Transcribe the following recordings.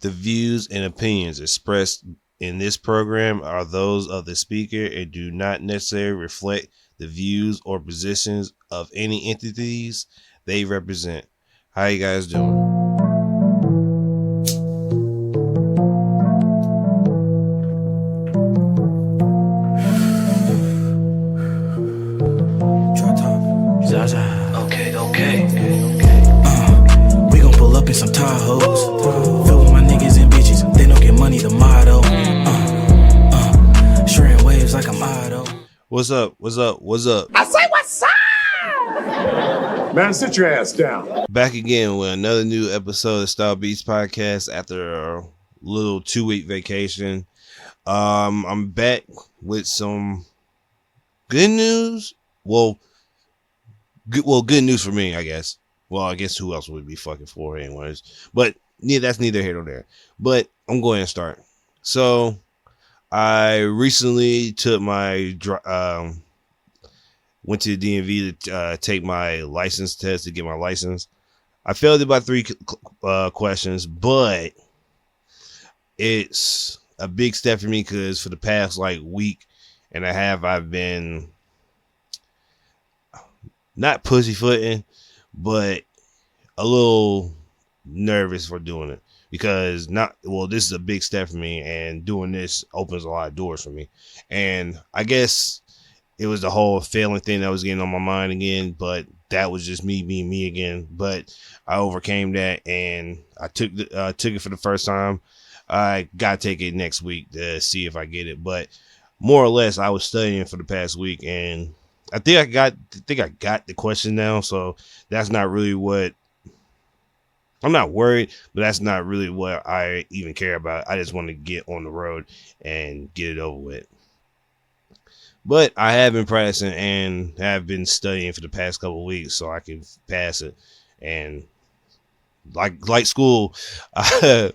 The views and opinions expressed in this program are those of the speaker and do not necessarily reflect the views or positions of any entities they represent. How you guys doing? DropTop. Zaza. Okay. We gon' pull up in some Tahoes. Fill with my niggas and bitches. They don't get money, the motto. Shredding waves like I'm Otto. What's up? I say what's up? Man, sit your ass down. Back again with another new episode of StyleBeasting podcast after a little 2-week vacation. I'm back with some good news. Well, good news for me, I guess. Well, I guess who else would be fucking for it anyways. But yeah, that's neither here nor there. But I'm going to start. So I recently took my went to the DMV to take my license test to get my license. I failed it by 3 questions, but it's a big step for me because for the past week and a half, I've been not pussyfooting, but a little nervous for doing it because this is a big step for me, and doing this opens a lot of doors for me. And I guess it was the whole failing thing that was getting on my mind again, but that was just me being me again. But I overcame that, and I took it for the first time. I gotta take it next week to see if I get it. But more or less, I was studying for the past week, and I think I got the question now. So that's not really what I'm not worried, but that's not really what I even care about. I just want to get on the road and get it over with. But I have been practicing and have been studying for the past couple of weeks so I can pass it. And like school,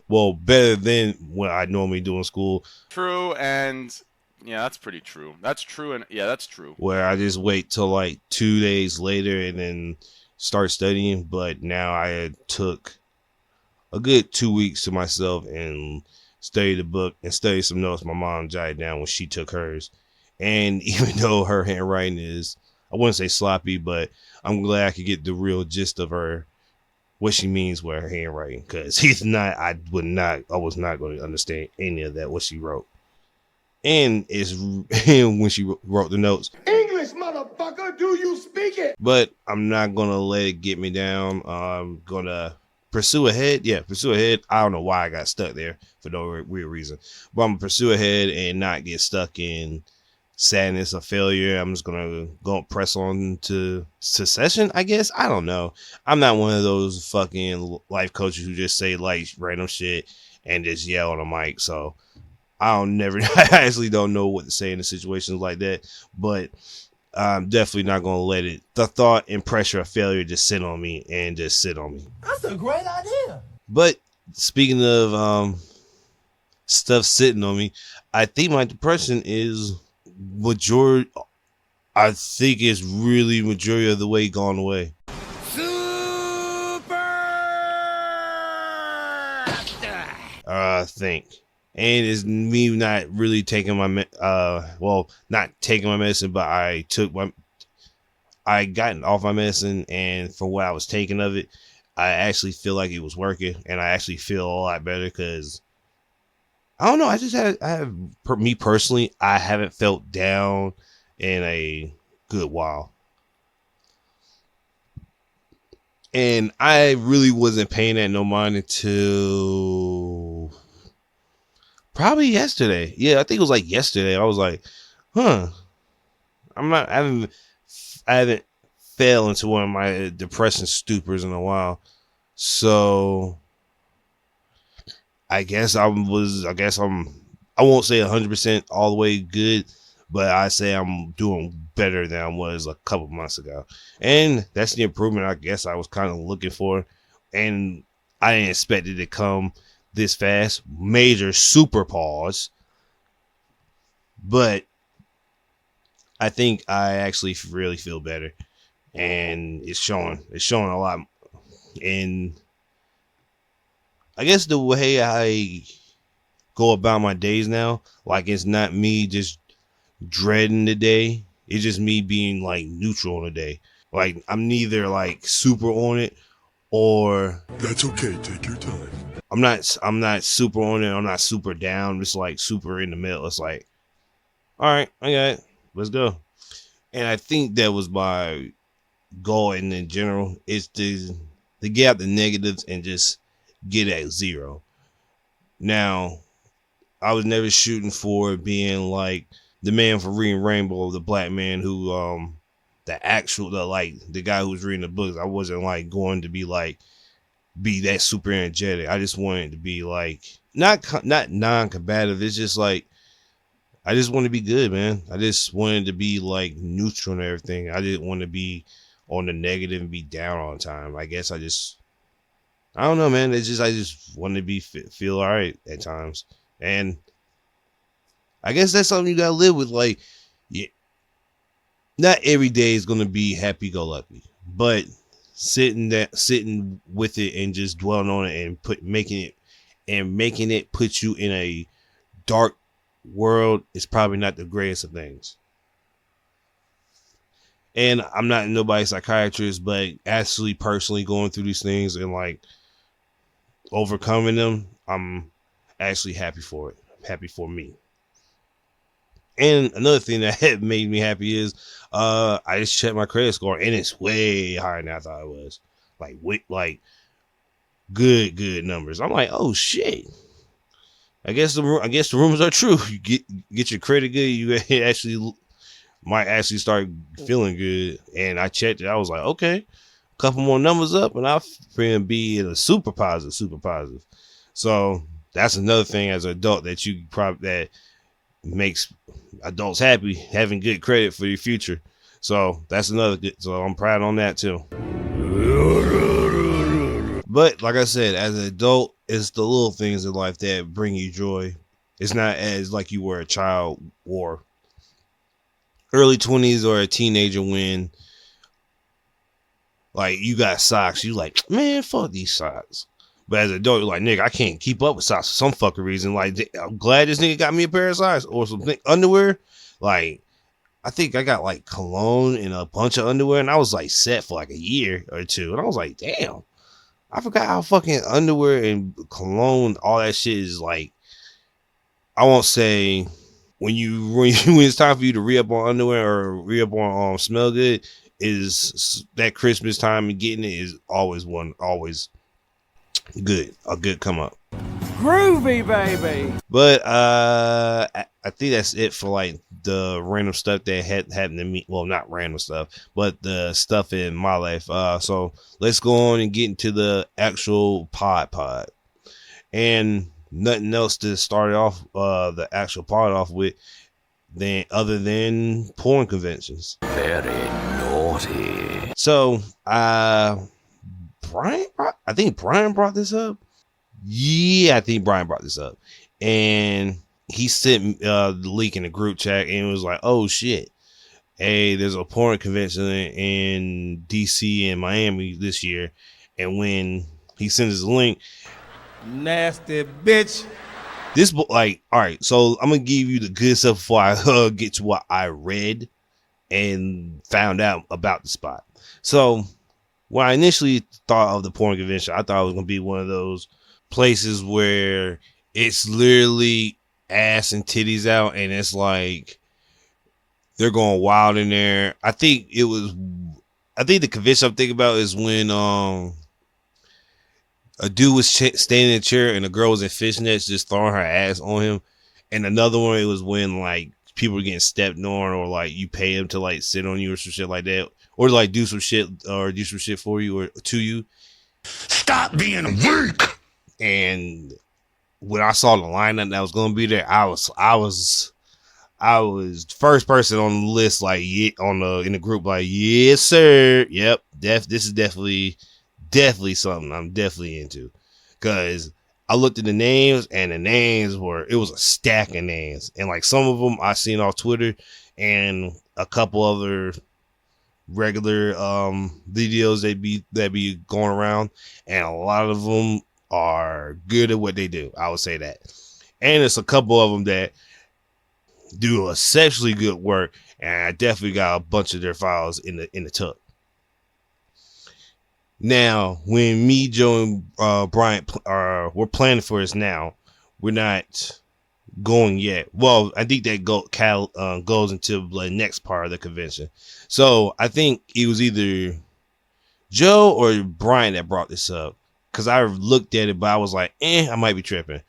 well, better than what I normally do in school. True, and yeah, that's pretty true. That's true, and yeah, that's true. Where I just wait till 2 days later and then start studying. But now I took a good 2 weeks to myself and studied the book and studied some notes my mom jotted down when she took hers. And even though her handwriting is, I wouldn't say sloppy, but I'm glad I could get the real gist of what she means with her handwriting. Because I was not going to understand any of that, what she wrote. And when she wrote the notes. English, motherfucker, do you speak it? But I'm not going to let it get me down. I'm going to pursue ahead. Yeah, pursue ahead. I don't know why I got stuck there for no weird reason. But I'm going to pursue ahead and not get stuck in sadness or failure. I'm just gonna go press on to succession, I guess. I don't know. I'm not one of those fucking life coaches who just say random shit and just yell on a mic. So I actually don't know what to say in a situations like that. But I'm definitely not gonna let the thought and pressure of failure just sit on me. That's a great idea. But speaking of stuff sitting on me, I think my depression is majority of the way gone away. I think. And it's me not really taking my not taking my medicine, but I gotten off my medicine, and from what I was taking of it, I actually feel like it was working, and I actually feel a lot better because I don't know. Me personally, I haven't felt down in a good while. And I really wasn't paying that no mind until probably yesterday. Yeah, I think it was yesterday. I was like, I haven't fell into one of my depression stupors in a while. So I won't say 100% all the way good, but I say I'm doing better than I was a couple months ago. And that's the improvement I guess I was kind of looking for. And I didn't expect it to come this fast. Major super pause. But I think I actually really feel better. And it's showing a lot. And I guess the way I go about my days now, like it's not me just dreading the day. It's just me being like neutral on the day. Like I'm neither like super on it or That's okay. Take your time. I'm not super on it. I'm not super down. Just like super in the middle. It's like, all right, I got it. Let's go. And I think that was my goal in general is to get out the negatives and just get at zero. Now, I was never shooting for being like the man for reading Rainbow, the black man who the guy who was reading the books. I wasn't like going to be that super energetic. I just wanted to be like not non-combative. It's just like I just want to be good, man. I just wanted to be like neutral and everything. I didn't want to be on the negative and be down all the time. I guess I don't know, man. It's just I just want to feel all right at times, and I guess that's something you gotta live with. Like, yeah, not every day is gonna be happy-go-lucky, but sitting with it and just dwelling on it and making it put you in a dark world is probably not the greatest of things. And I'm not nobody's psychiatrist, but actually personally going through these things and like overcoming them, I'm actually happy for it. I'm happy for me. And another thing that had made me happy is I just checked my credit score and it's way higher than I thought it was. Like good numbers. I'm like, oh shit. I guess the rumors are true. You get your credit good, you might actually start feeling good. And I checked it. I was like, okay, a couple more numbers up, and I'll be in a super positive. So that's another thing as an adult that makes adults happy, having good credit for your future. So that's another good. So I'm proud on that too. But like I said, as an adult, it's the little things in life that bring you joy. It's not as like you were a child or early 20s or a teenager when like you got socks. You like, man, fuck these socks. But as an adult, you're like, nigga, I can't keep up with socks for some fucking reason. Like, I'm glad this nigga got me a pair of socks or some underwear. Like, I think I got like cologne and a bunch of underwear, and I was like set for like a year or two. And I was like, damn, I forgot how fucking underwear and cologne, all that shit is like. I won't say when it's time for you to re-up on underwear or re-up on smell good, is that Christmas time and getting it is always good, a good come up. Groovy, baby. But I think that's it for like the random stuff that happened to me. Well, not random stuff, but the stuff in my life. So let's go on and get into the actual pod. And nothing else to start off the actual pod off with other than porn conventions. Very naughty. So I think Brian brought this up. Yeah, I think Brian brought this up. And he sent the link in the group chat and was like, oh shit. Hey, there's a porn convention in DC and Miami this year. And when he sends the link, Nasty bitch. this book, like, all right, so I'm gonna give you the good stuff before I get to what I read and found out about the spot. So when I initially thought of the porn convention, I thought it was gonna be one of those places where it's literally ass and titties out, and it's like they're going wild in there. I think the convention I'm thinking about is when a dude was standing in a chair and a girl was in fishnets just throwing her ass on him. And another one, it was when like people were getting stepped on, or like you pay them to like sit on you or some shit like that, or like do some shit for you or to you. Stop being weak. And when I saw the lineup that was going to be there, I was first person on the list, like in the group, like, yes sir, yep, this is definitely something I'm definitely into, because I looked at the names, and it was a stack of names, and like some of them I seen off Twitter and a couple other regular videos that be going around, and a lot of them are good at what they do. I would say that. And it's a couple of them that do exceptionally good work, and I definitely got a bunch of their files in the tuck. Now, when me, Joe, and Bryant we're planning for this now, we're not going yet. Well, I think that goes into the next part of the convention. So I think it was either Joe or Brian that brought this up, because I looked at it, but I was like, I might be tripping.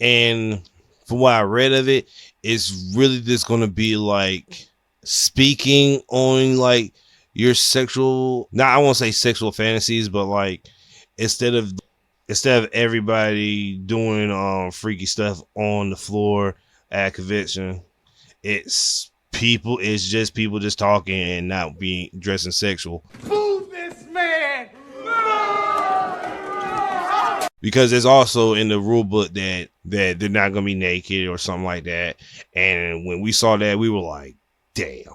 And from what I read of it, it's really just going to be like speaking on like your sexual, I won't say sexual fantasies, but like instead of everybody doing freaky stuff on the floor at a convention, it's just people just talking and not being dressing sexual. Who's this man? Because there's also in the rule book that they're not gonna be naked or something like that. And when we saw that, we were like, damn.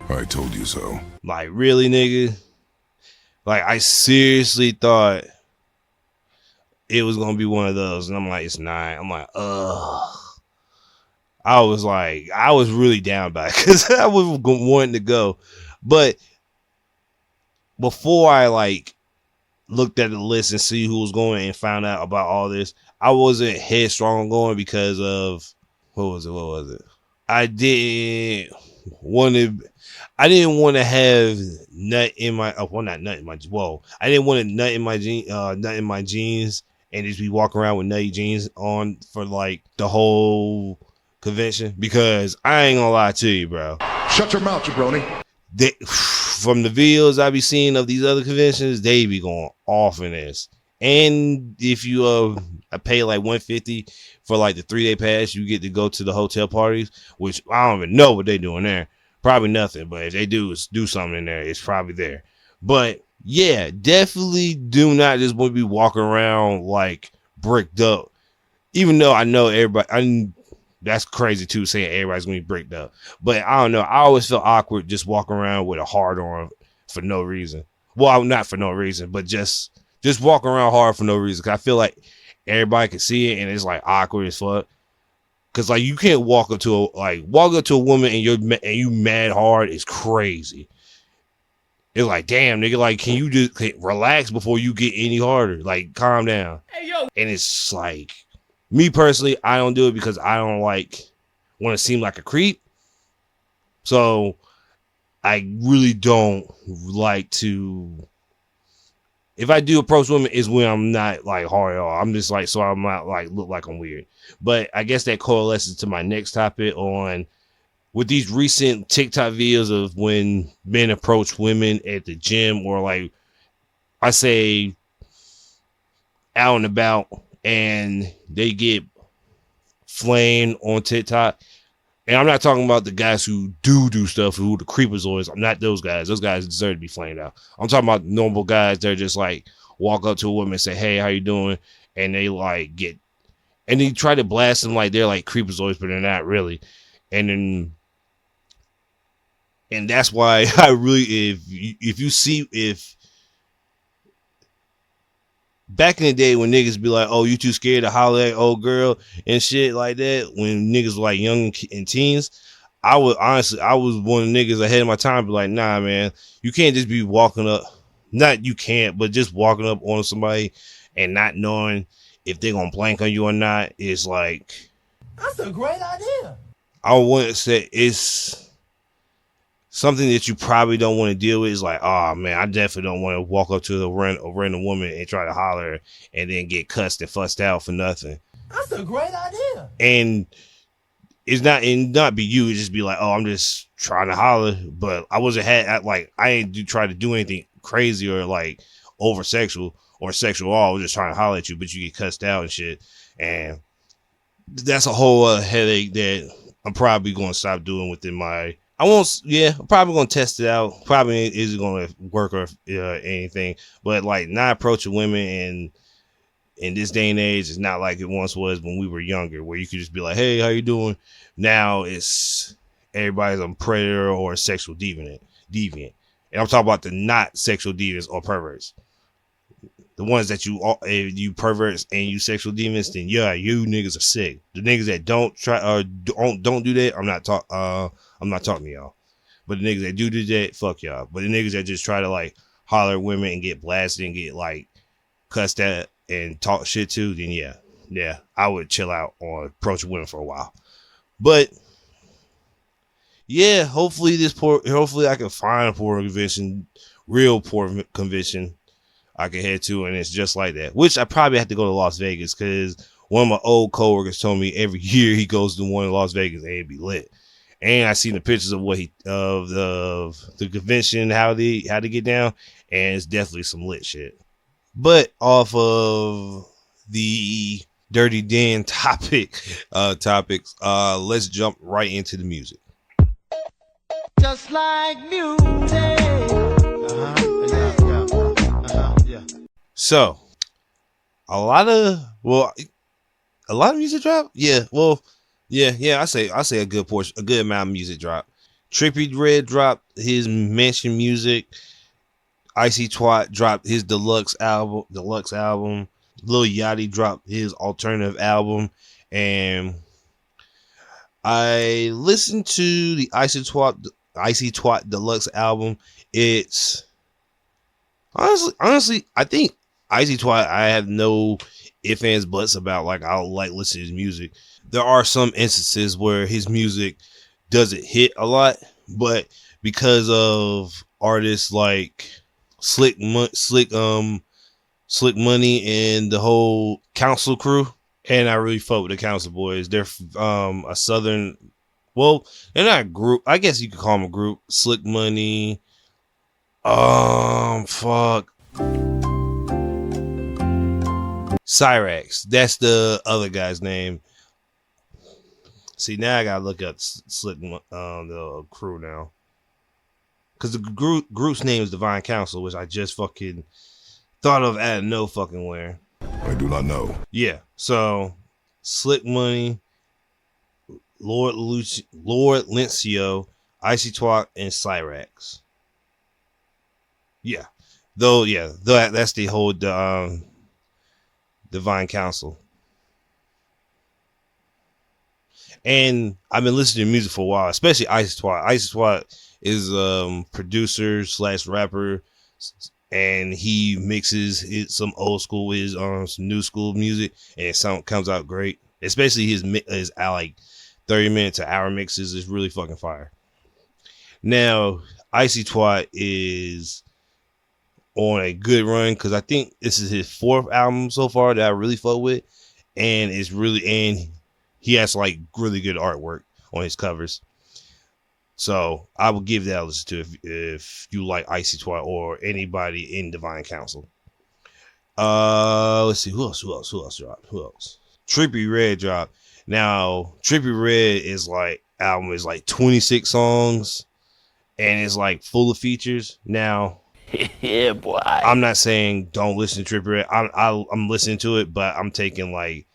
I told you so. Like, really, nigga? Like, I seriously thought it was gonna be one of those, and I'm like, it's not. I'm like, ugh. I was really down by it because I was wanting to go. But before I like looked at the list and see who was going and found out about all this, I wasn't headstrong going because of what was it? I didn't want to have nut in my I didn't want to nut in my jeans and just be walking around with nutty jeans on for like the whole convention, because I ain't gonna lie to you, bro. Shut your mouth, jabroni. From the videos I be seeing of these other conventions, they be going off in this. And if you pay like $150 for like the 3-day pass, you get to go to the hotel parties, which I don't even know what they doing there. Probably nothing, but if they do something in there, it's probably there. But yeah, definitely do not just want to be walking around like bricked up. Even though I know everybody, that's crazy too, saying everybody's gonna be bricked up. But I don't know. I always feel awkward just walking around with a hard on for no reason. Well, not for no reason, but just walking around hard for no reason. Cause I feel like everybody can see it and it's like awkward as fuck. Cause like you can't walk up to a woman and you mad hard is crazy. It's like, damn, nigga, like, can you just relax before you get any harder? Like, calm down. Hey, yo. And it's like, me personally, I don't do it because I don't want to seem like a creep. So I really don't like to. If I do approach women, is when I'm not like hard at all. I'm just like, so I'm not like look like I'm weird. But I guess that coalesces to my next topic on with these recent TikTok videos of when men approach women at the gym, or like I say out and about, and they get flamed on TikTok. And I'm not talking about the guys who do stuff, who the creepazoids. I'm not those guys. Those guys deserve to be flamed out. I'm talking about normal guys that are just like walk up to a woman and say, hey, how you doing? And they like and they try to blast them like they're like creepazoids, but they're not really. And that's why I really, if back in the day when niggas be like, oh, you too scared to holler at old girl and shit like that, when niggas were like young and teens, I was one of the niggas ahead of my time, be like, nah, man, you can't just be walking up. Not you can't, but just walking up on somebody and not knowing if they're gonna blank on you or not is like, That's a great idea. I want to say it's something that you probably don't want to deal with. Is like, oh man, I definitely don't want to walk up to a random woman and try to holler and then get cussed and fussed out for nothing. That's a great idea. And it's not be you. It just be like, oh, I'm just trying to holler, but I ain't try to do anything crazy or like over sexual or sexual at all. I was just trying to holler at you, but you get cussed out and shit. And that's a whole headache that I'm probably going to stop doing within my. I'm probably going to test it out. Probably isn't going to work or anything, but like not approaching women in this day and age is not like it once was when we were younger, where you could just be like, hey, how you doing? Now it's everybody's a predator or a sexual deviant. And I'm talking about the not sexual deviants or perverts. The ones that if you perverts and you sexual demons, then yeah, you niggas are sick. The niggas that don't try or don't do that, I'm not talking to y'all. But the niggas that do that, fuck y'all. But the niggas that just try to like holler at women and get blasted and get like cussed at and talk shit to, then yeah, I would chill out on approaching women for a while. But yeah, hopefully I can find a porn convention, real porn convention I can head to, and it's just like that. Which I probably have to go to Las Vegas because one of my old coworkers told me every year he goes to one in Las Vegas and it'd be lit. And I seen the pictures of the convention, how they get down, and it's definitely some lit shit. But off of the Dirty Dan topics, let's jump right into the music. Just like music. Yeah. So, a lot of music drop. Yeah, well, yeah. I say a good amount of music drop. Trippie Redd dropped his Mansion music. Icy Twat dropped his deluxe album. Lil Yachty dropped his alternative album, and I listened to the Icy Twat deluxe album. It's honestly, I think Icy Twat, I have no ifs, ands, buts about. Like, I like listening to his music. There are some instances where his music doesn't hit a lot, but because of artists like Slick Money and the whole Council crew, and I really fuck with the Council boys. They're a southern, well, they're not a group. I guess you could call them a group. Slick Money. Cyrax. That's the other guy's name. See, now I gotta look up Slick the crew now, because the group's name is Divine Council, which I just fucking thought of out of no fucking where. I do not know. Yeah, so Slick Money, Lord Lencio, Icy Twat, and Cyrax. Yeah, that's the whole Divine Council. And I've been listening to music for a while, especially Icy Twat. Icy Twat is producer / rapper, and he mixes some old school with some new school music, and it comes out great. Especially his like 30-minute to hour mixes is really fucking fire. Now, Icy Twat is on a good run because I think this is his 4th album so far that I really fuck with, and he has like really good artwork on his covers. So I will give that a listen to if you like Icy Twat or anybody in Divine Council. Let's see who else dropped. Trippie Redd dropped. Now Trippie Redd album is like 26 songs, and it's like full of features. Now, Yeah, boy. I'm not saying don't listen to Trippie Redd. I'm listening to it, but I'm taking like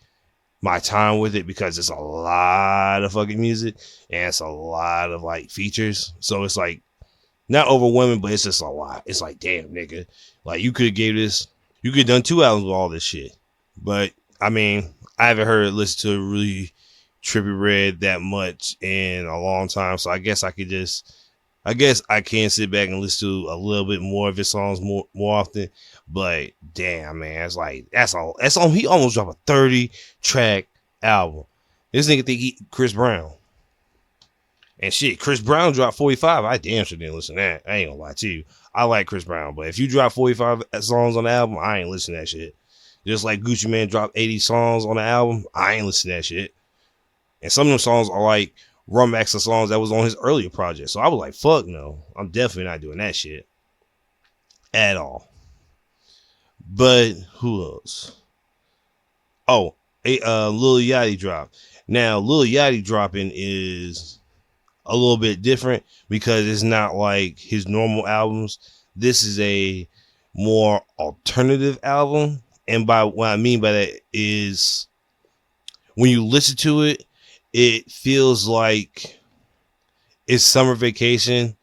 my time with it because it's a lot of fucking music and it's a lot of like features. So it's like not overwhelming, but it's just a lot. It's like, damn, nigga, like you could have done 2 albums with all this shit. But I mean, I haven't listen to really Trippie Redd that much in a long time. So I guess I can sit back and listen to a little bit more of his songs more often. But damn, man, it's like that's all. He almost dropped a 30-track album. This nigga think Chris Brown. And shit, Chris Brown dropped 45. I damn sure didn't listen to that. I ain't gonna lie to you. I like Chris Brown, but if you drop 45 songs on the album, I ain't listening to that shit. Just like Gucci Mane dropped 80 songs on the album, I ain't listening to that shit. And some of them songs are like Rum Max songs that was on his earlier project. So I was like, fuck no. I'm definitely not doing that shit. At all. But who else? Oh, Lil Yachty dropped. Now, Lil Yachty dropping is a little bit different because it's not like his normal albums. This is a more alternative album. And by what I mean by that is when you listen to it, it feels like it's summer vacation.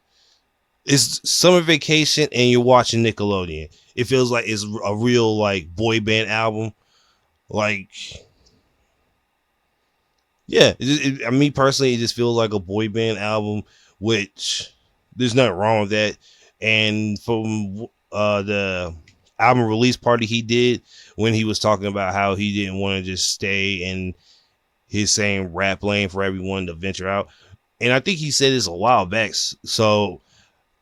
It's summer vacation and you're watching Nickelodeon. It feels like it's a real like boy band album. Like, yeah, me personally, it just feels like a boy band album, which there's nothing wrong with that. And from the album release party he did when he was talking about how he didn't want to just stay in his same rap lane for everyone to venture out. And I think he said this a while back. So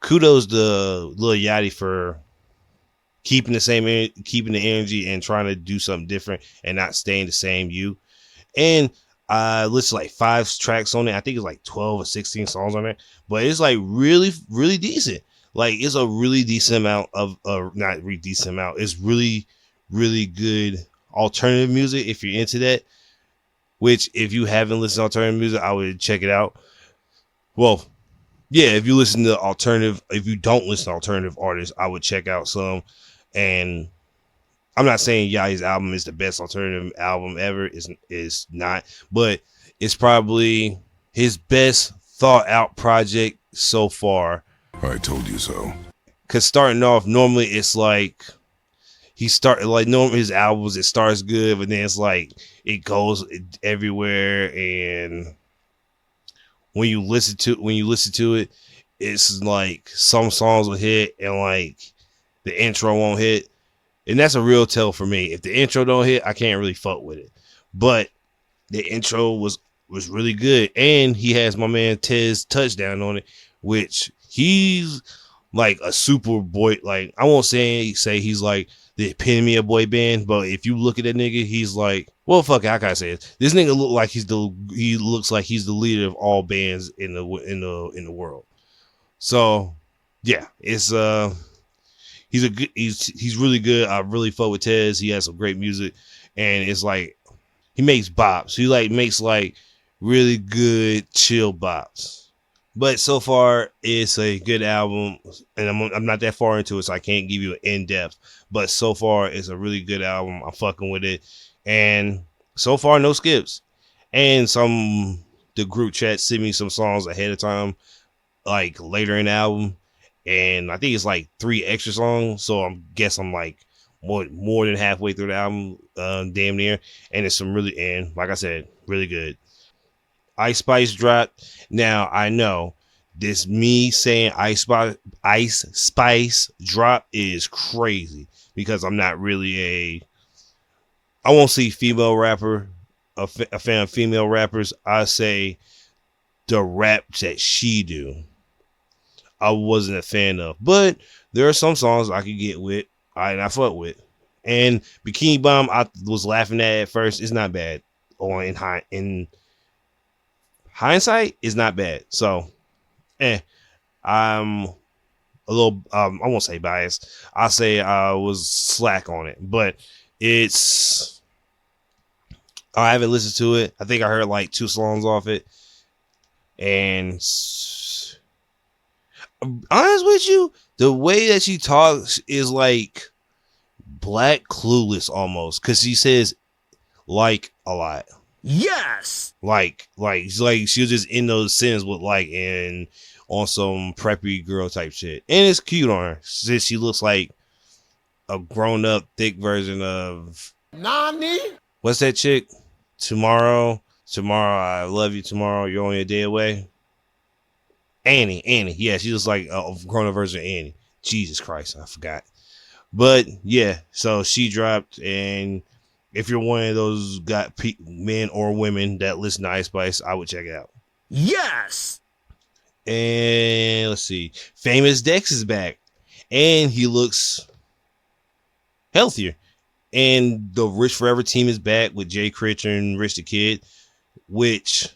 kudos to Lil Yachty for keeping keeping the energy and trying to do something different and not staying the same you. And I listened like 5 tracks on it. I think it's like 12 or 16 songs on it, but it's like really, really decent. Like it's a really decent amount of, not really decent amount. It's really, really good alternative music if you're into that. Which, if you haven't listened to alternative music, I would check it out. Well, yeah, if you don't listen to alternative artists, I would check out some. And I'm not saying Yachty's album is the best alternative album ever. It's not, but it's probably his best thought out project so far. I told you so. Cause starting off, normally it's like normally his albums, it starts good, but then it's like it goes everywhere, and when you listen to it, it's like some songs will hit and like the intro won't hit. And that's a real tell for me. If the intro don't hit, I can't really fuck with it. But the intro was really good. And he has my man Tez Touchdown on it, which he's like a super boy. Like, I won't say he's like the epitome of boy band, but if you look at that nigga, he's like, well, fuck it, I gotta say it. This nigga looks like he's the leader of all bands in the world. So yeah, it's he's really good. I really fuck with Tez. He has some great music, and it's like he makes bops. He like makes like really good chill bops. But so far, it's a good album, and I'm not that far into it, so I can't give you an in-depth. But so far, it's a really good album. I'm fucking with it, and so far, no skips. And the group chat sent me some songs ahead of time, like later in the album, and I think it's like 3 extra songs. So I guess I'm like more than halfway through the album, damn near. And it's and like I said, really good. Ice Spice dropped. Now I know this me saying Ice Spice drop is crazy because I'm not really I won't say female rapper, a fan of female rappers. I say the rap that she do, I wasn't a fan of, but there are some songs I could get with, and I fuck with. And Bikini Bomb, I was laughing at first. It's not bad. Or in hindsight, it's not bad. So, I'm a little, I won't say biased. I'll say I was slack on it, but I haven't listened to it. I think I heard like 2 songs off it. And honest with you, the way that she talks is like Black Clueless almost, because she says like a lot. Yes. Like she was just in those scenes with like and on some preppy girl type shit, and it's cute on her since she looks like a grown up thick version of Nani? what's that chick? Tomorrow, I love you. Tomorrow, you're only a day away. Annie. Yeah, she looks like a grown up version of Annie. Jesus Christ, I forgot. But yeah, so she dropped, and if you're one of those men or women that listen to Ice Spice, I would check it out. Yes. And let's see, Famous Dex is back, and he looks healthier. And the Rich Forever team is back with Jay Critcher and Rich the Kid, which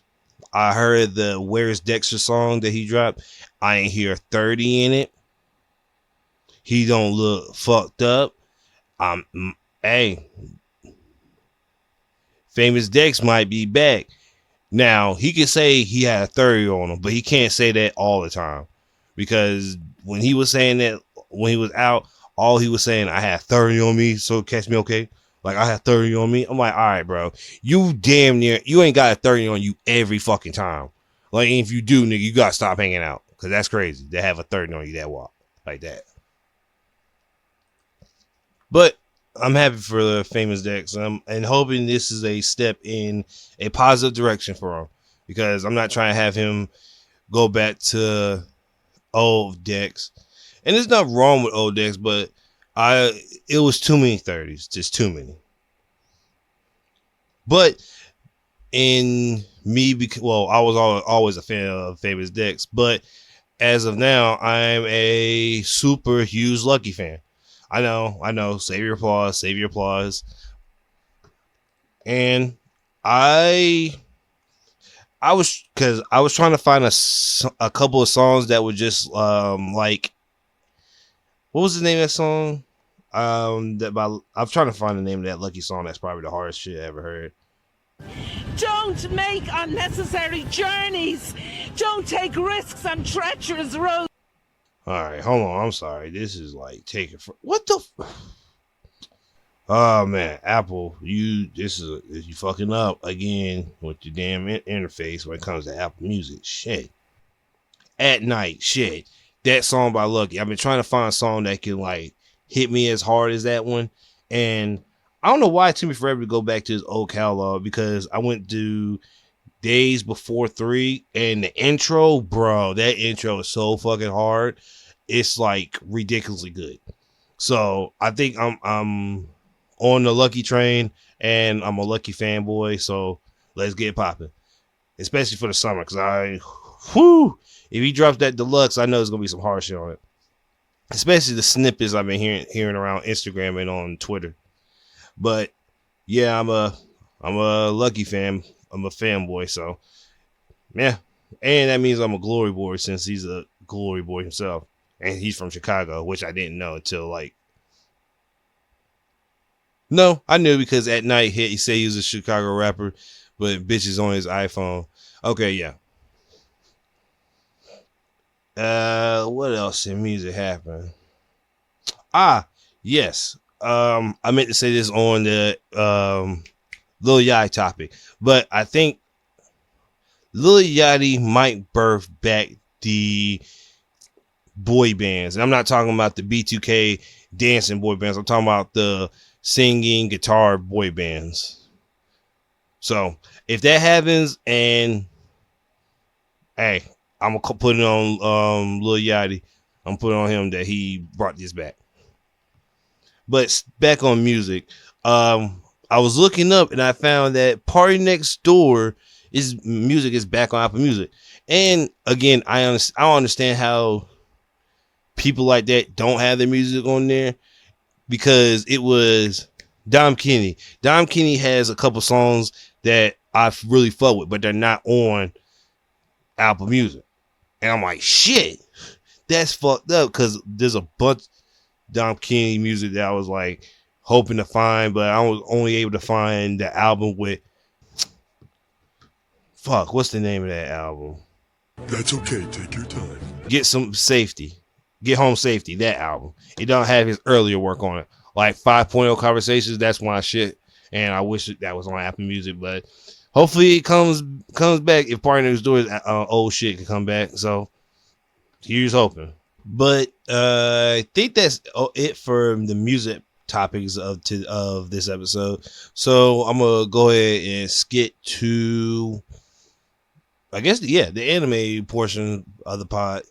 I heard the Where's Dexter song that he dropped. I ain't hear 30 in it. He don't look fucked up. Hey, Famous Dex might be back. Now, he could say he had a 30 on him, but he can't say that all the time. Because when he was saying that, when he was out, all he was saying, I had 30 on me, so catch me okay. Like, I had 30 on me. I'm like, all right, bro. You damn near, you ain't got a 30 on you every fucking time. Like, if you do, nigga, you gotta stop hanging out. Because that's crazy to have a 30 on you that walk like that. But I'm happy for the famous Dex. And hoping this is a step in a positive direction for him, because I'm not trying to have him go back to old Dex. And there's nothing wrong with old Dex, but it was too many 30s, just too many. But in me, because I was always a fan of famous Dex, but as of now, I'm a super huge Lucky fan. I know. Save your applause. And I was trying to find a couple of songs that would just like, what was the name of that song? I'm trying to find the name of that Lucky song. That's probably the hardest shit I ever heard. Don't make unnecessary journeys. Don't take risks on treacherous roads. All right, hold on. I'm sorry. This is like taking what the. Oh man, Apple, you fucking up again with your damn interface when it comes to Apple Music. Shit. At Night, shit. That song by Lucky. I've been trying to find a song that can like hit me as hard as that one, and I don't know why it took me forever to go back to his old catalog, because I went to Days Before 3 and the intro, bro, that intro is so fucking hard. It's like ridiculously good. So I think I'm on the Lucky train, and I'm a Lucky fanboy. So let's get popping, especially for the summer, because if he drops that deluxe, I know there's gonna be some hard shit on it. Especially the snippets I've been hearing around Instagram and on Twitter. But yeah, I'm a Lucky fan. I'm a fanboy, so yeah. And that means I'm a glory boy, since he's a glory boy himself. And he's from Chicago, which I didn't know until like. No, I knew, because At Night he said he was a Chicago rapper, but bitches on his iPhone. Okay, yeah. What else in music happened? Yes. I meant to say this on the Lil Yachty topic, but I think Lil Yachty might birth back the boy bands. And I'm not talking about the B2K dancing boy bands. I'm talking about the singing guitar boy bands. So if that happens, and hey, I'm gonna put it on Lil Yachty. I'm putting on him that he brought this back. But back on music, I was looking up and I found that Party Next Door music is back on Apple Music. And again, I don't understand how people like that don't have their music on there, because it was Dom Kennedy. Dom Kennedy has a couple songs that I really fuck with, but they're not on Apple Music. And I'm like, shit, that's fucked up, because there's a bunch Dom Kennedy music that I was like hoping to find, but I was only able to find the album with what's the name of that album? That's okay. Take your time. Get Home Safety, that album. It don't have his earlier work on it, like 5.0 Conversations. That's my shit, and I wish that was on Apple Music, but hopefully it comes back. If Party Next Door old shit can come back, so here's hoping. But I think that's it for the music topics of this episode. So I'm gonna go ahead and skip to, I guess, the anime portion of the pod.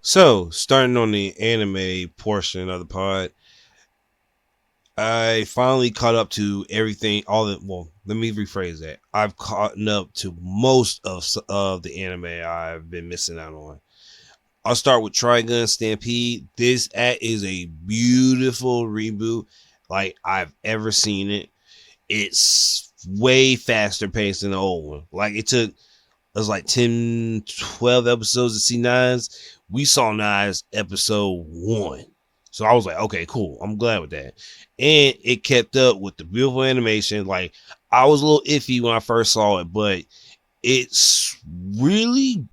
So starting on the anime portion of the pod, I finally caught up to everything. Let me rephrase that. I've caught up to most of the anime I've been missing out on. I'll start with Trigun Stampede. This act is a beautiful reboot, like I've ever seen it. It's way faster paced than the old one. Like it was like 10, 12 episodes to see Nines. We saw Nines episode 1. So I was like, okay, cool. I'm glad with that. And it kept up with the beautiful animation. Like, I was a little iffy when I first saw it, but it's really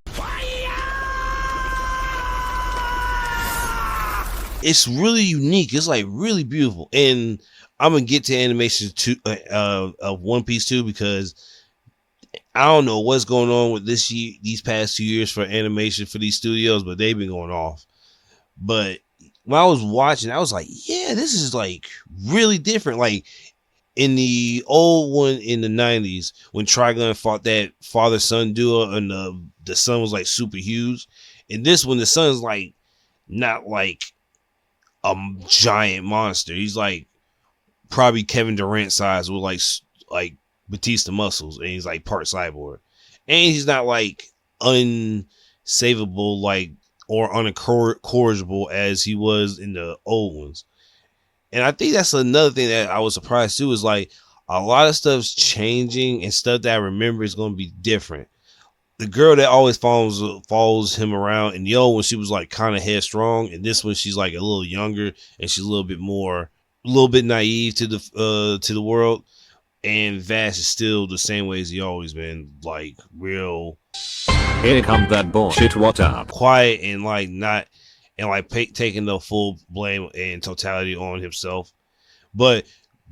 unique. It's like really beautiful. And I'm gonna get to animation of One Piece too, because I don't know what's going on with this year, these past 2 years for animation for these studios, but they've been going off. But when I was watching, I was like, yeah, this is like really different. Like in the old one in the 90s, when Trigun fought that father-son duo and the son was like super huge. In this one, the son's like not like a giant monster. He's like probably Kevin Durant size with like Batista muscles, and he's like part cyborg, and he's not like unsavable like or unincorrigible as he was in the old ones. And I think that's another thing that I was surprised too, is like a lot of stuff's changing and stuff that I remember is going to be different. The girl that always follows him around in the old one, she was like kind of headstrong, and this one she's like a little younger and she's a little bit naive to the world. And Vash is still the same way as he always been, like real. Here comes that bullshit. What up? Quiet and like not, and like taking the full blame and totality on himself. But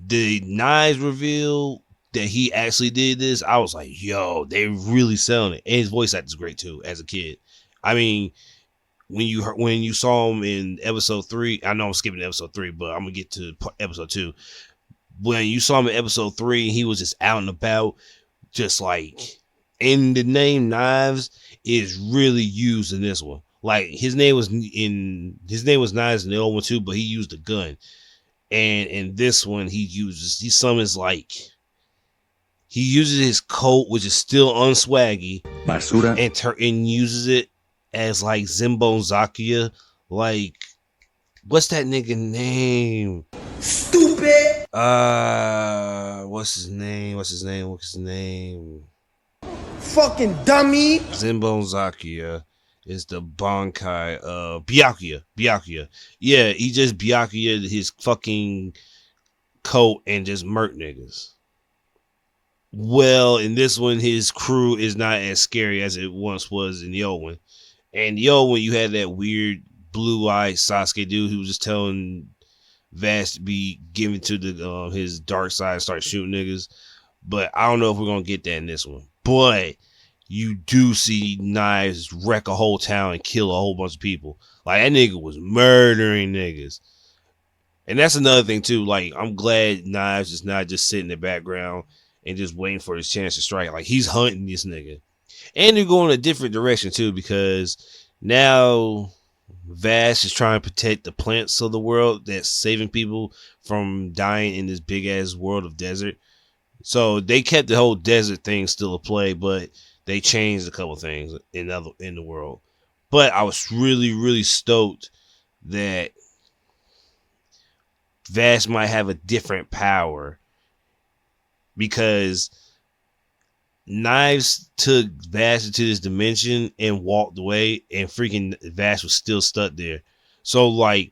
the Knives reveal that he actually did this, I was like, yo, they really selling it. And his voice acting is great too as a kid. I mean, when you saw him in episode 3, I know I'm skipping episode 3, but I'm gonna get to episode 2. When you saw him in episode 3, he was just out and about, just like, and the name Knives is really used in this one. Like his name was Knives in the old one too, but he used a gun. And in this one, he uses his coat, which is still unswaggy, basura, and uses it as like Zenbone Zakia. Like, what's that nigga name? Stupid. What's his name? Fucking dummy. Zenbone Zakia is the Bankai Byakuya. Yeah, he just Byakuya his fucking coat and just murk niggas. Well, in this one, his crew is not as scary as it once was in the old one. And the old one, you had that weird blue-eyed Sasuke dude who was just telling Vash to be given to the his dark side and start shooting niggas. But I don't know if we're gonna get that in this one. But you do see Knives wreck a whole town and kill a whole bunch of people. Like, that nigga was murdering niggas. And that's another thing too. Like, I'm glad Knives is not just sitting in the background and just waiting for his chance to strike. Like, he's hunting this nigga. And they're going a different direction too, because now Vash is trying to protect the plants of the world that's saving people from dying in this big ass world of desert. So they kept the whole desert thing still a play, but they changed a couple things in the world. But I was really, really stoked that Vash might have a different power, because Knives took Vash into this dimension and walked away, and freaking Vash was still stuck there. So, like,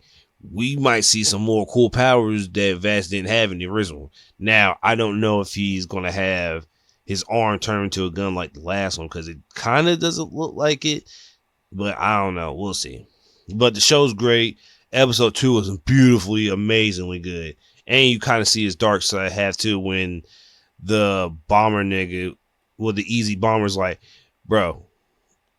we might see some more cool powers that Vash didn't have in the original. Now, I don't know if he's going to have his arm turned into a gun like the last one, because it kind of doesn't look like it. But I don't know. We'll see. But the show's great. Episode 2 was beautifully, amazingly good. And you kind of see his dark side have too, when the bomber nigga, well, the easy bomber's like, bro,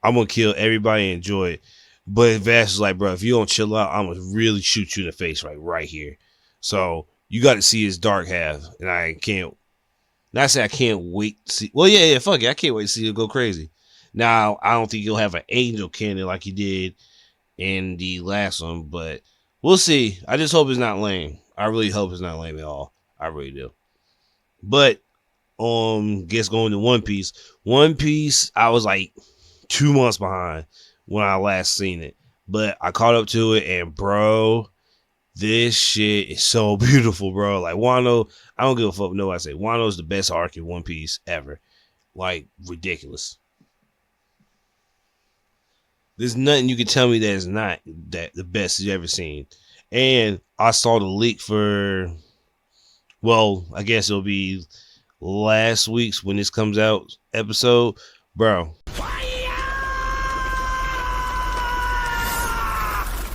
I'm going to kill everybody and enjoy it. But Vash is like, bro, if you don't chill out, I'm going to really shoot you in the face right here. So you got to see his dark half. And I can't wait to see. Well, yeah, fuck it. I can't wait to see it go crazy. Now, I don't think he'll have an angel cannon like he did in the last one, but we'll see. I just hope it's not lame. I really hope it's not lame at all. I really do. But guess going to One Piece. One Piece, I was like 2 months behind when I last seen it, but I caught up to it, and bro, this shit is so beautiful, bro. Like, Wano, I don't give a fuck. No, I say Wano is the best arc in One Piece ever. Like, ridiculous. There's nothing you can tell me that is not that the best you've ever seen. And I saw the leak for, well, I guess it'll be last week's, when this comes out, episode. Bro,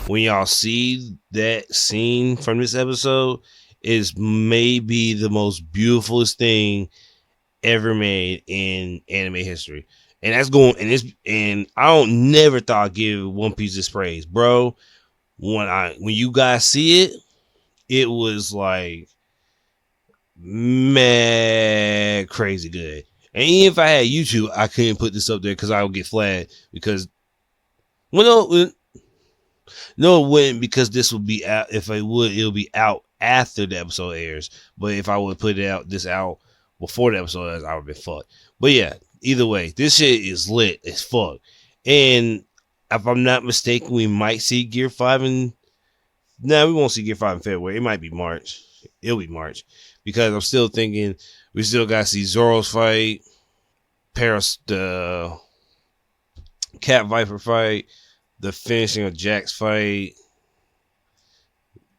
when y'all see that scene from this episode, is maybe the most beautifulest thing ever made in anime history. And that's going and I don't never thought I'd give One Piece this praise, bro. When you guys see it, it was like mad crazy good. And even if I had YouTube, I couldn't put this up there because I would get flagged because no, it wouldn't because this would be out. If it would, it'll be out after the episode airs. But if I would put it out before the episode airs, I would be fucked. But yeah, either way, this shit is lit as fuck. And if I'm not mistaken, we might see Gear 5 in. Nah, we won't see Gear 5 in February. It might be March. It'll be March. Because I'm still thinking we still got to see Zoro's fight, the Cat Viper fight, the finishing of Jack's fight,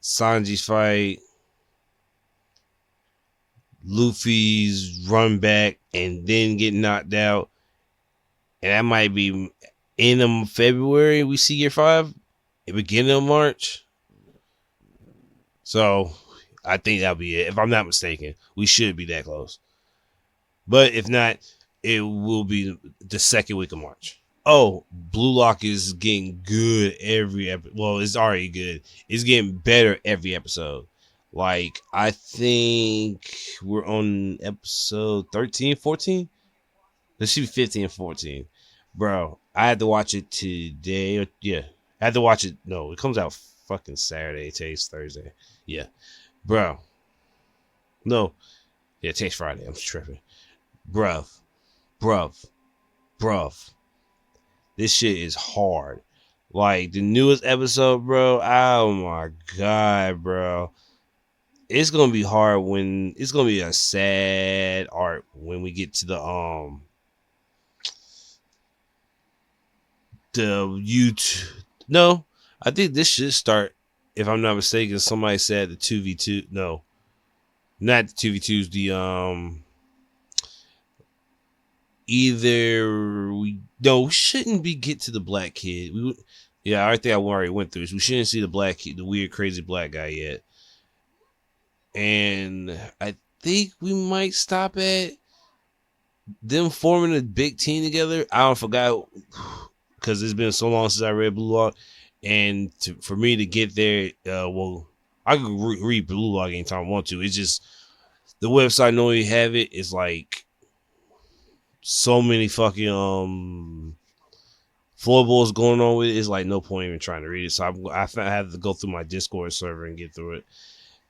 Sanji's fight, Luffy's run back and then get knocked out. And that might be end of February. We see Year 5, beginning of March. So I think that'll be it. If I'm not mistaken, we should be that close. But if not, it will be the second week of March. Oh, Blue Lock is getting good every episode. Well, it's already good. It's getting better every episode. Like, I think we're on episode 13, 14. This should be 15 and 14. Bro, I had to watch it today. Yeah, I had to watch it. No, it comes out fucking Saturday. Today's Thursday. Yeah. Bro. No. Yeah, today's Friday. I'm tripping. Bruv. This shit is hard. Like, the newest episode, bro. Oh my God, bro. It's gonna be hard when it's gonna be a sad arc when we get to the YouTube. No, I think this should start. If I'm not mistaken, somebody said the 2v2. No, not the 2v2s. The either we shouldn't be get to the black kid. Yeah, I think I already went through this. We shouldn't see the black kid, the weird crazy black guy yet. And I think we might stop at them forming a big team together. I forgot because it's been so long since I read Blue Lock, and for me to get there, well, I can read Blue Lock anytime I want to. It's just the website normally have it. It's like so many fucking floorballs going on with it. It's like no point even trying to read it. So I have to go through my Discord server and get through it.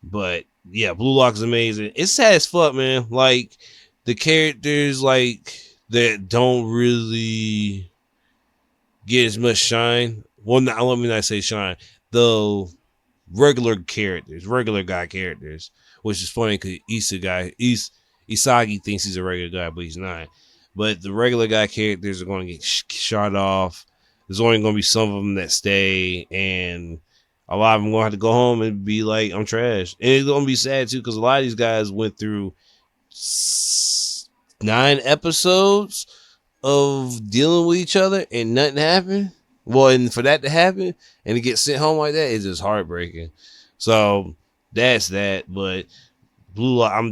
But yeah, Blue Lock is amazing. It's sad as fuck, man. Like the characters like that don't really get as much shine. Well, let me not say shine. The regular guy characters, which is funny because Isagi thinks he's a regular guy, but he's not. But the regular guy characters are going to get shot off. There's only going to be some of them that stay, and a lot of them going to have to go home and be like, I'm trash. And it's going to be sad, too, because a lot of these guys went through 9 episodes of dealing with each other, and nothing happened. Well, and for that to happen and to get sent home like that is just heartbreaking. So that's that. But Blue Lock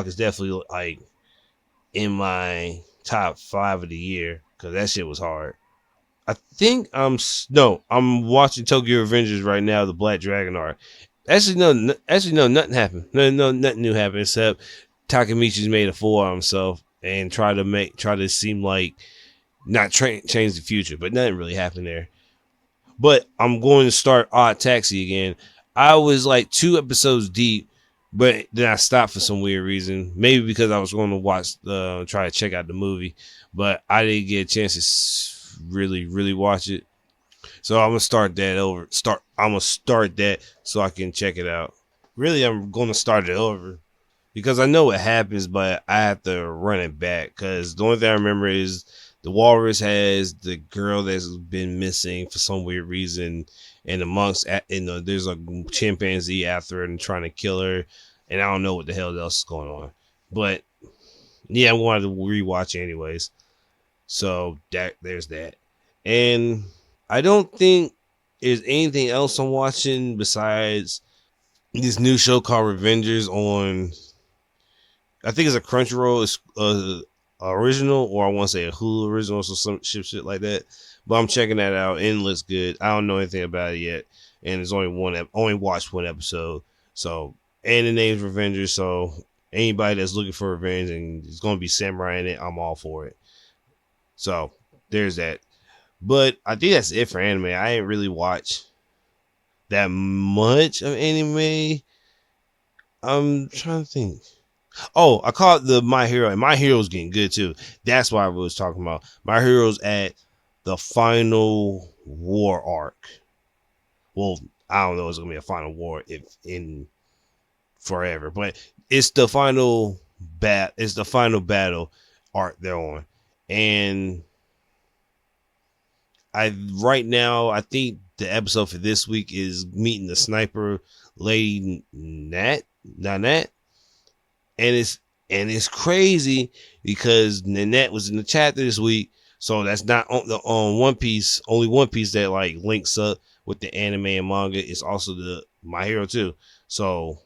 is definitely like in my top 5 of the year because that shit was hard. I think I'm watching Tokyo Revengers right now, the Black Dragon arc. Actually, no, nothing happened. No, nothing new happened except Takemichi's made a fool of himself and try to seem like not change the future, but nothing really happened there. But I'm going to start Odd Taxi again. I was like 2 episodes deep, but then I stopped for some weird reason. Maybe because I was going to try to check out the movie, but I didn't get a chance to really, really watch it. So I'm gonna start that over. I'm gonna start that so I can check it out. Really, I'm gonna start it over because I know what happens, but I have to run it back because the only thing I remember is the walrus has the girl that's been missing for some weird reason, and there's a chimpanzee after her and trying to kill her, and I don't know what the hell else is going on. But yeah, I'm going to rewatch it anyways. So there's that, and I don't think there's anything else I'm watching besides this new show called Revengers on I think it's a Crunchyroll original, or I want to say a Hulu original, so some shit like that. But I'm checking that out, and it looks good. I don't know anything about it yet, and it's only watched one episode. So, and the name's Revengers, so anybody that's looking for revenge and it's gonna be samurai in it, I'm all for it. So there's that. But I think that's it for anime. I ain't really watched that much of anime. I'm trying to think. Oh, I caught the My Hero, and My Hero's getting good too. That's why I was talking about. My Hero's at the final war arc. Well, I don't know if it's gonna be a final war if in forever, but it's the final battle arc they're on. And right now I think the episode for this week is meeting the sniper lady Nanette. And it's crazy because Nanette was in the chapter this week, so that's not on One Piece. Only One Piece that like links up with the anime and manga. It's also the My Hero too. So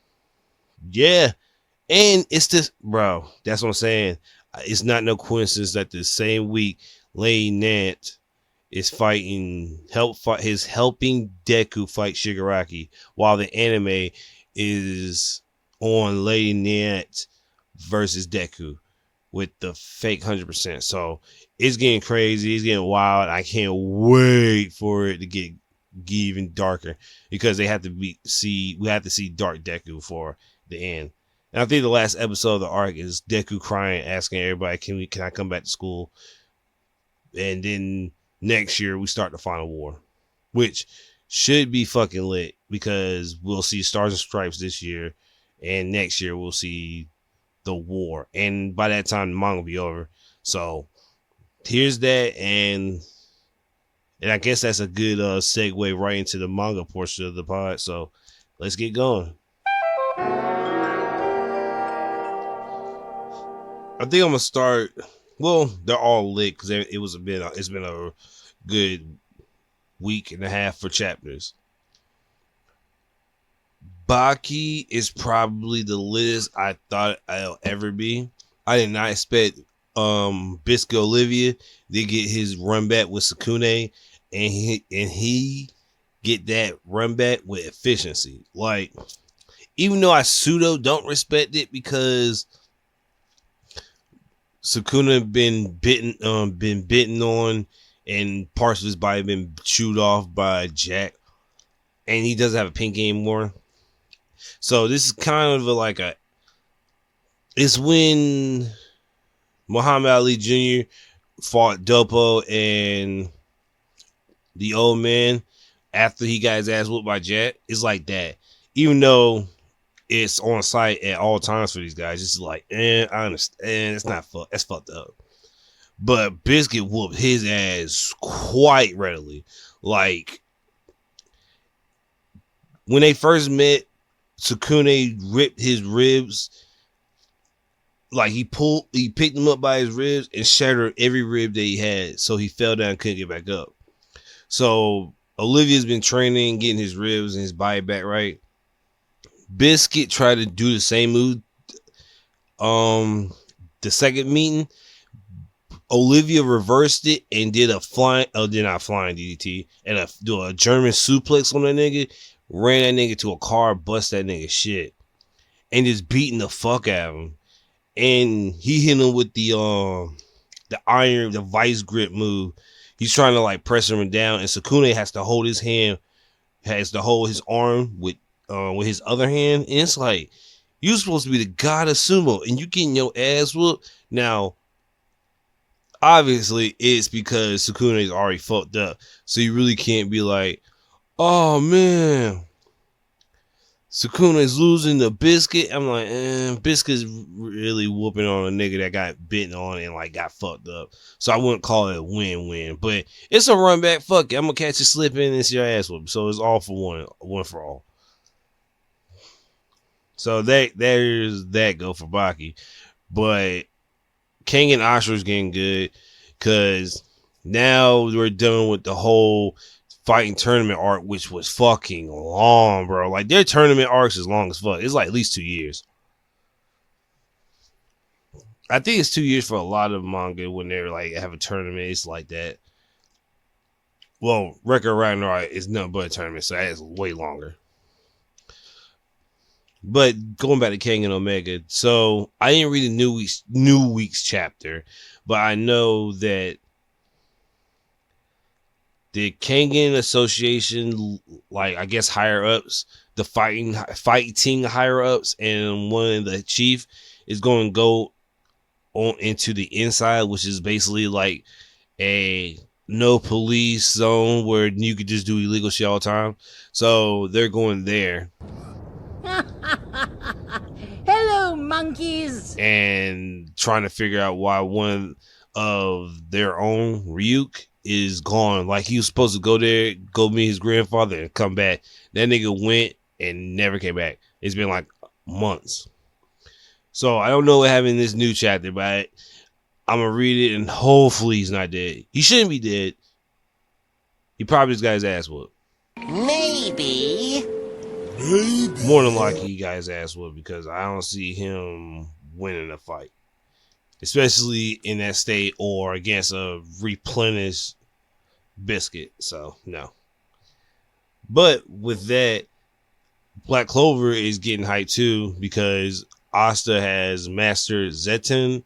yeah, and it's this, bro. That's what I'm saying. It's not no coincidence that the same week Lady Nant is helping Deku fight Shigaraki, while the anime is on Lady Nant versus Deku with the fake 100%. So it's getting crazy. It's getting wild. I can't wait for it to get even darker because we have to see Dark Deku for the end. And I think the last episode of the arc is Deku crying, asking everybody, can I come back to school? And then next year we start the final war, which should be fucking lit because we'll see Stars and Stripes this year, and next year we'll see the war, and by that time the manga will be over. So here's that, and I guess that's a good segue right into the manga portion of the pod. So let's get going. I think I'm gonna start. Well, they're all lit because it's been a good week and a half for chapters. Baki is probably the latest I thought I'll ever be. I did not expect Biscuit Olivia to get his run back with Sukune, and he get that run back with efficiency. Like, even though I pseudo don't respect it because Sukune been bitten on, and parts of his body been chewed off by Jack, and he doesn't have a pinky anymore. So this is kind of it's when Muhammad Ali Jr. fought Dopo and the old man after he got his ass whooped by Jack. It's like that. Even though it's on site at all times for these guys, it's like, I understand. It's not that's fucked up. But Biscuit whooped his ass quite readily. Like, when they first met, Sukune ripped his ribs. Like, he picked him up by his ribs and shattered every rib that he had. So he fell down and couldn't get back up. So Olivia's been training, getting his ribs and his body back right. Biscuit tried to do the same move. The second meeting, Olivia reversed it and did not flying DDT and do a German suplex on that nigga. Ran that nigga to a car, bust that nigga shit, and just beating the fuck out of him. And he hit him with the vice grip move. He's trying to like press him down, and Sukune has to hold his arm with his other hand. And it's like, you're supposed to be the god of sumo, and you getting your ass whooped. Now, obviously, it's because Sukune is already fucked up, so you really can't be like, oh man, Sukune is losing the Biscuit. I'm like, Biscuit's really whooping on a nigga that got bitten on and like got fucked up. So I wouldn't call it a win-win, but it's a run back. Fuck it, I'm gonna catch you slipping and it's your ass whoop. So it's all for one for all. So there's that go for Baki, but King and Ashura's getting good because now we're done with the whole fighting tournament arc, which was fucking long, bro. Like, their tournament arcs is long as fuck. It's like at least 2 years. I think it's 2 years for a lot of manga when they're like have a tournament. It's like that. Well, Record Ragnarok is nothing but a tournament, so that's way longer. But going back to King and Omega, so I didn't read the new week's chapter, but I know that the Kangen Association, like I guess higher ups, the fighting higher ups, and one of the chief is going to go on into the inside, which is basically like a no police zone where you could just do illegal shit all the time. So they're going there. Hello, monkeys. And trying to figure out why one of their own, Ryuk, is gone. Like he was supposed to go there, go meet his grandfather, and come back. That nigga went and never came back. It's been like months. So I don't know what happened in this new chapter, but I'm gonna read it and hopefully he's not dead. He shouldn't be dead. He probably just got his ass whooped. Maybe. More than likely he got his ass whooped because I don't see him winning a fight. Especially in that state or against a replenished Biscuit. So, no. But with that, Black Clover is getting hyped too because Asta has mastered Zeton.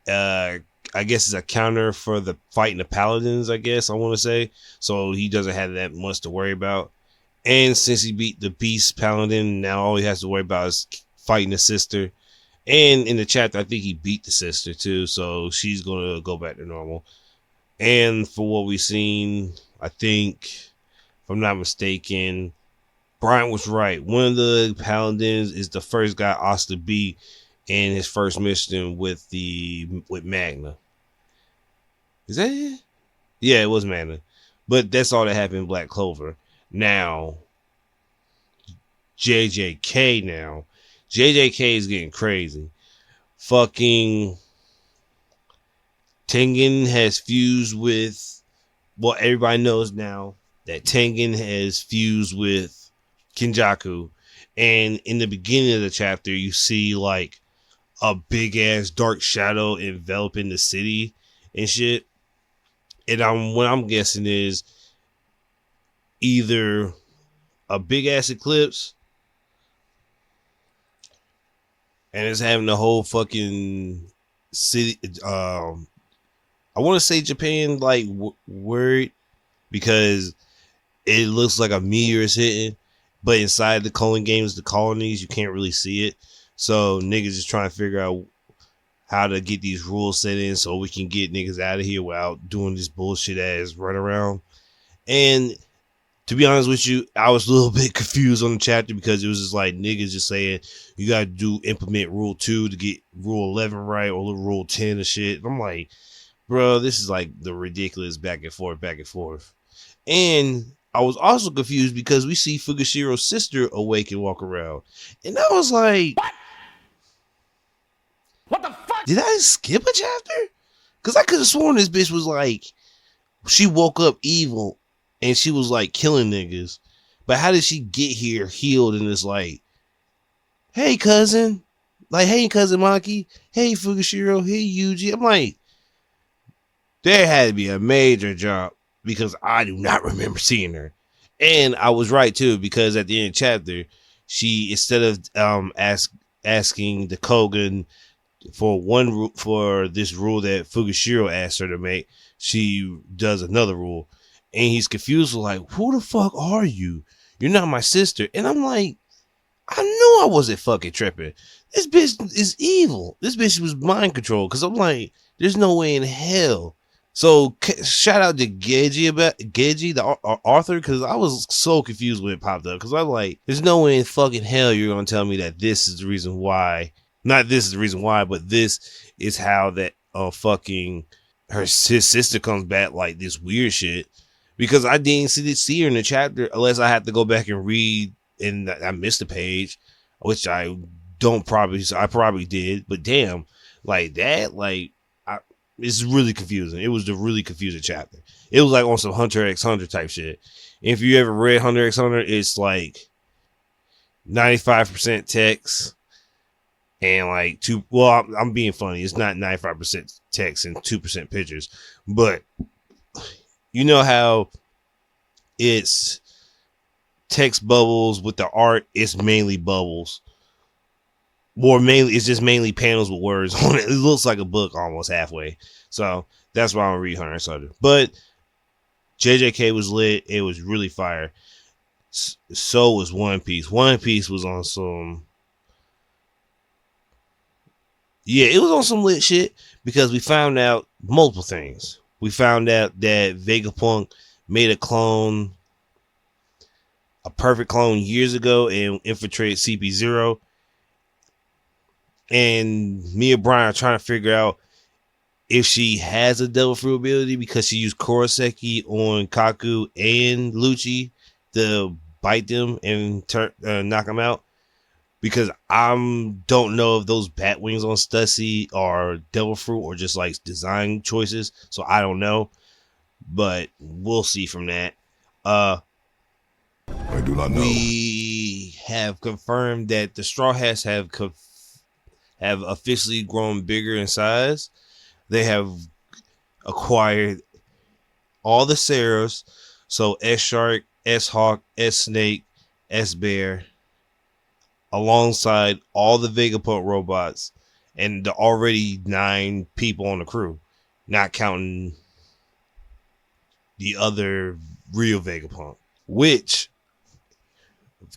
I guess it's a counter for the fighting the Paladins, I guess I want to say. So he doesn't have that much to worry about. And since he beat the Beast Paladin, now all he has to worry about is fighting the sister. And in the chapter, I think he beat the sister too, so she's gonna go back to normal. And for what we've seen, I think, if I'm not mistaken, Brian was right. One of the Paladins is the first guy Asta beat in his first mission with Magna. Is that it? Yeah, it was Magna. But that's all that happened in Black Clover. Now, JJK now. JJK is getting crazy. Fucking Tengen has fused with, well, everybody knows now that Tengen has fused with Kenjaku. And in the beginning of the chapter, you see like a big ass dark shadow enveloping the city and shit. And what I'm guessing is either a big ass eclipse and it's having the whole fucking city. I want to say Japan like worried because it looks like a meteor is hitting, but inside the the colonies, you can't really see it. So niggas is trying to figure out how to get these rules set in so we can get niggas out of here without doing this bullshit ass run around. And to be honest with you, I was a little bit confused on the chapter because it was just like niggas just saying you gotta implement rule 2 to get rule 11 right or rule 10 and shit. And I'm like, bro, this is like the ridiculous back and forth. And I was also confused because we see Fugashiro's sister awake and walk around. And I was like, what the fuck? Did I skip a chapter? Because I could have sworn this bitch was like, she woke up evil and she was like killing niggas. But how did she get here healed and it's like, hey cousin, like, hey cousin Maki, hey Fugashiro, hey Yuji. I'm like, there had to be a major jump because I do not remember seeing her. And I was right too, because at the end of the chapter, she, instead of asking the Kogan for this rule that Fugashiro asked her to make, she does another rule. And he's confused, like, who the fuck are you? You're not my sister. And I'm like, I knew I wasn't fucking tripping. This bitch is evil. This bitch was mind controlled. Because I'm like, there's no way in hell. So shout out to Geji, the author, because I was so confused when it popped up. Because I'm like, there's no way in fucking hell you're going to tell me that this is the reason why. Not this is the reason why, but this is how that fucking his sister comes back like this weird shit. Because I didn't see her in the chapter unless I had to go back and read and I missed a page, which I probably did. But damn, like that, like, it's really confusing. It was the really confusing chapter. It was like on some Hunter x Hunter type shit. If you ever read Hunter x Hunter, it's like 95% text and like two. Well, I'm being funny. It's not 95% text and 2% pictures, but you know how it's text bubbles with the art. It's mainly bubbles. More mainly, it's just mainly panels with words on it. It looks like a book almost halfway. So that's why I'm gonna read Hunter x Hunter. But JJK was lit. It was really fire. So was One Piece. One Piece was on some. Yeah, it was on some lit shit because we found out multiple things. We found out that Vegapunk made a clone, a perfect clone years ago, and infiltrated CP0. And me and Brian are trying to figure out if she has a devil fruit ability because she used Kuroseki on Kaku and Lucci to bite them and knock them out. Because I don't know if those bat wings on Stussy are devil fruit or just like design choices. So I don't know, but we'll see from that. I do not know. We have confirmed that the Straw Hats have officially grown bigger in size. They have acquired all the Sarahs, so S Shark, S Hawk, S Snake, S Bear, alongside all the Vegapunk robots and the already 9 people on the crew, not counting the other real Vegapunk, which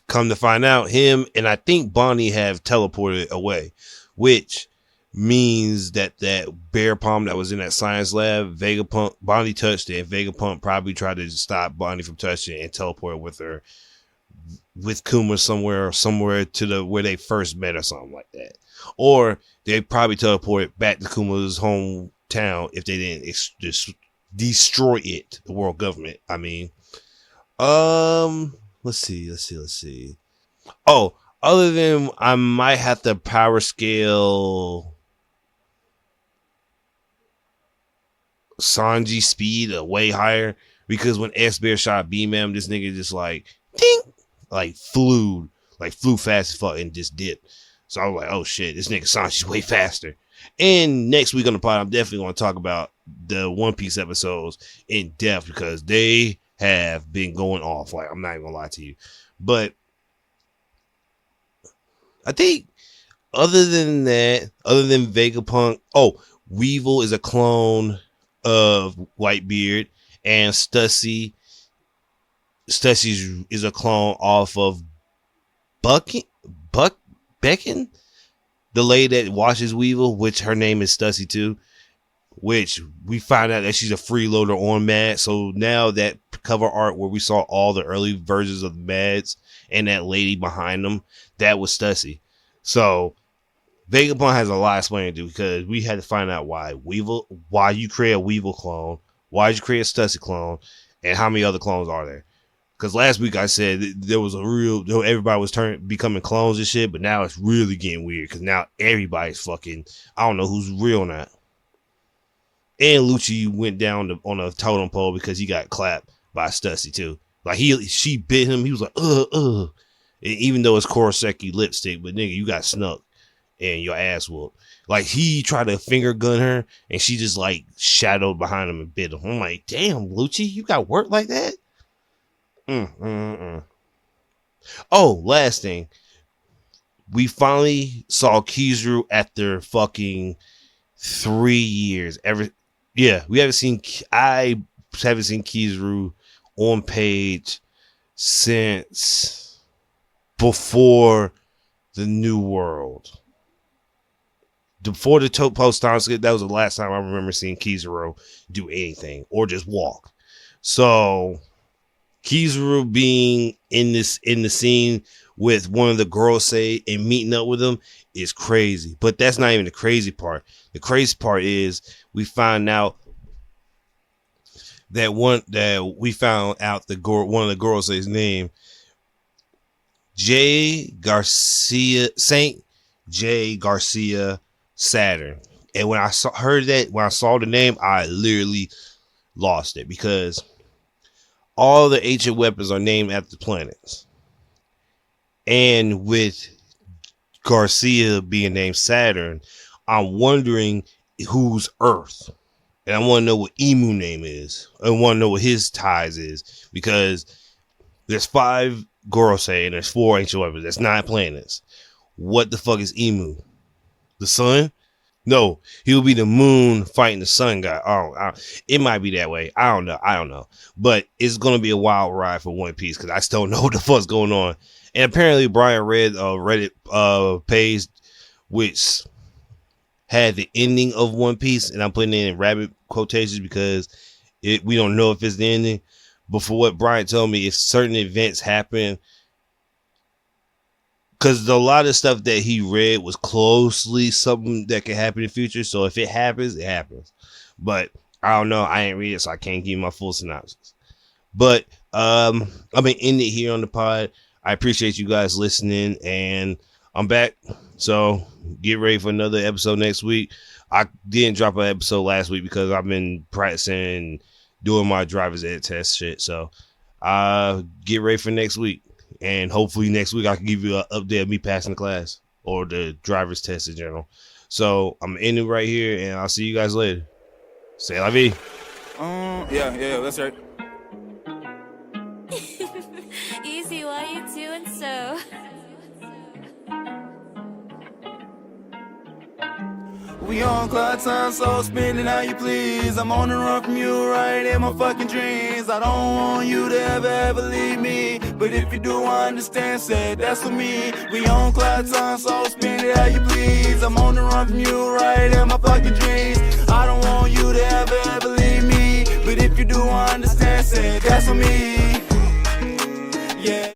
come to find out him and I think Bonnie have teleported away, which means that bear palm that was in that science lab, Vegapunk, Bonnie touched it, and Vegapunk probably tried to stop Bonnie from touching it and teleport with her, with Kuma somewhere to the where they first met or something like that. Or they probably teleported back to Kuma's hometown if they didn't just destroy it, the world government. I mean, let's see. Oh, other than I might have to power scale Sanji speed way higher because when S Bear shot B-Man, this nigga just like ding, like flew fast as fuck and just dipped. So I was like, oh shit, this nigga Sanji's way faster. And next week on the pod, I'm definitely going to talk about the One Piece episodes in depth because they have been going off. Like, I'm not even gonna lie to you, but I think other than Vegapunk, Weevil is a clone of Whitebeard, and Stussy is a clone off of Beckon, the lady that watches Weevil, which her name is Stussy too, which we find out that she's a freeloader on Mad. So now that cover art where we saw all the early versions of Mads and that lady behind them, that was Stussy. So Vegapunk has a lot of explaining to do because we had to find out why you create a Weevil clone, why did you create a Stussy clone, and how many other clones are there? Because last week I said there was everybody was becoming clones and shit, but now it's really getting weird because now everybody's fucking, I don't know who's real or not. And Lucci went down on a totem pole because he got clapped by Stussy too. Like she bit him, he was like, And even though it's Kuroseki lipstick, but nigga, you got snuck and your ass whooped. Like he tried to finger gun her and she just like shadowed behind him and bit him. I'm like, damn, Lucci, you got work like that? Oh, last thing. We finally saw Kizaru after fucking 3 years. I haven't seen Kizaru on page since before the New World. Before the post time skip, that was the last time I remember seeing Kizaru do anything or just walk. So Kizaru being in the scene with one of the girls say and meeting up with them is crazy. But that's not even the crazy part. The crazy part is we find out that one of the girls say his name, Saint J Garcia Saturn. And when I saw the name, I literally lost it because all the ancient weapons are named after planets. And with Garcia being named Saturn, I'm wondering whose Earth. And I want to know what Emu name is. I want to know what his ties is. Because there's 5 Gorosei and there's 4 ancient weapons. That's 9 planets. What the fuck is Emu? The sun? No, he'll be the moon fighting the sun guy. It might be that way. I don't know. But it's going to be a wild ride for One Piece because I still don't know what the fuck's going on. And apparently Brian read a Reddit page which had the ending of One Piece, and I'm putting it in rabbit quotations because we don't know if it's the ending. But for what Brian told me, if certain events happen, because a lot of stuff that he read was closely something that could happen in the future. So if it happens, it happens. But I don't know. I ain't read it, so I can't give you my full synopsis. But I'm gonna end it here on the pod. I appreciate you guys listening, and I'm back. So get ready for another episode next week. I didn't drop an episode last week because I've been practicing and doing my driver's ed test shit. So get ready for next week. And hopefully next week I can give you an update of me passing the class or the driver's test in general. So I'm ending right here, and I'll see you guys later. Say la vie. Yeah, that's right. Easy, why you doing so? We on cloud time, so spend it how you please. I'm on the run from you, right in my fucking dreams. I don't want you to ever leave me, but if you do, I understand, said that's for me. We on cloud time, so spend it how you please. I'm on the run from you, right in my fucking dreams. I don't want you to ever leave me, but if you do, I understand, said that's for me. Yeah.